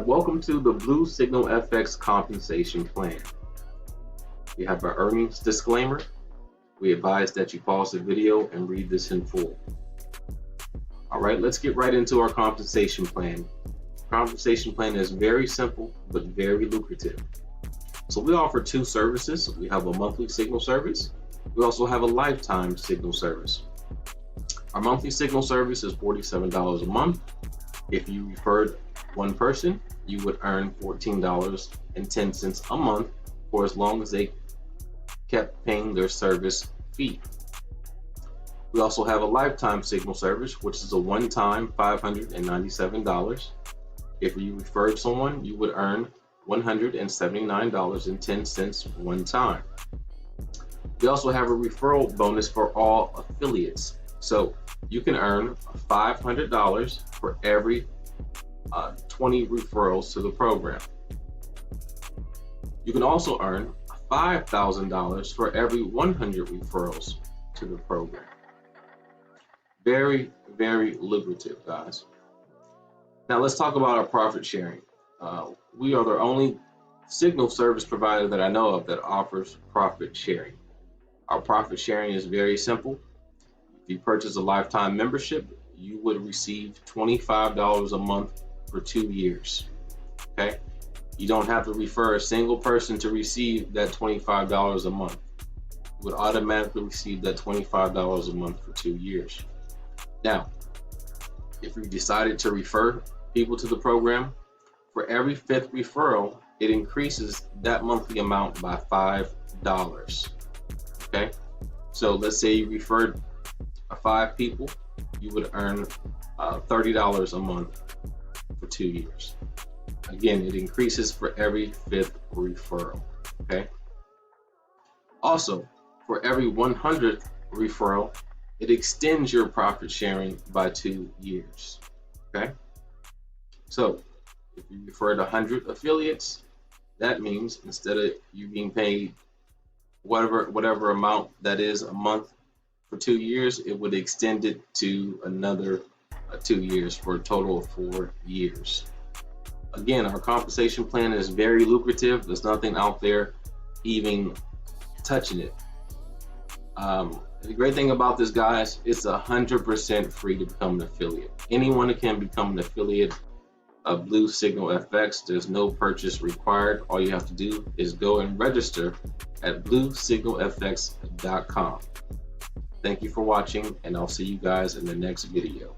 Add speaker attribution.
Speaker 1: welcome to the Blue Signal FX compensation plan. We have our earnings disclaimer. We advise that you pause the video and read this in full. All right, let's get right into our compensation plan. Compensation plan is very simple but very lucrative. So we offer two services. We have a monthly signal service. We also have a lifetime signal service. Our monthly signal service is $47 a month. If you referred one person, you would earn $14.10 a month for as long as they kept paying their service fee. We also have a lifetime signal service, which is a one-time $597. If you referred someone, you would earn $179.10 one time. We also have a referral bonus for all affiliates. So you can earn $500 for every 20 referrals to the program. You can also earn $5,000 for every 100 referrals to the program. Very, very lucrative, guys. Now let's talk about our profit sharing. We are the only signal service provider that I know of that offers profit sharing. Our profit sharing is very simple. If you purchase a lifetime membership, you would receive $25 a month for 2 years. Okay? You don't have to refer a single person to receive that $25 a month. You would automatically receive that $25 a month for 2 years. Now, if you decided to refer people to the program, for every 5th referral, it increases that monthly amount by $5. Okay? So let's say you referred 5 people, you would earn $30 a month for 2 years. Again, it increases for every 5th referral. Okay. Also, for every 100th referral, it extends your profit sharing by 2 years. Okay. So, if you referred 100 affiliates, that means instead of you being paid whatever amount that is a month for 2 years, it would extend it to another 2 years for a total of 4 years. Again, our compensation plan is very lucrative. There's nothing out there even touching it. The great thing about this, guys, it's 100% free to become an affiliate. Anyone can become an affiliate of Blue Signal FX. There's no purchase required. All you have to do is go and register at bluesignalfx.com. Thank you for watching, and I'll see you guys in the next video.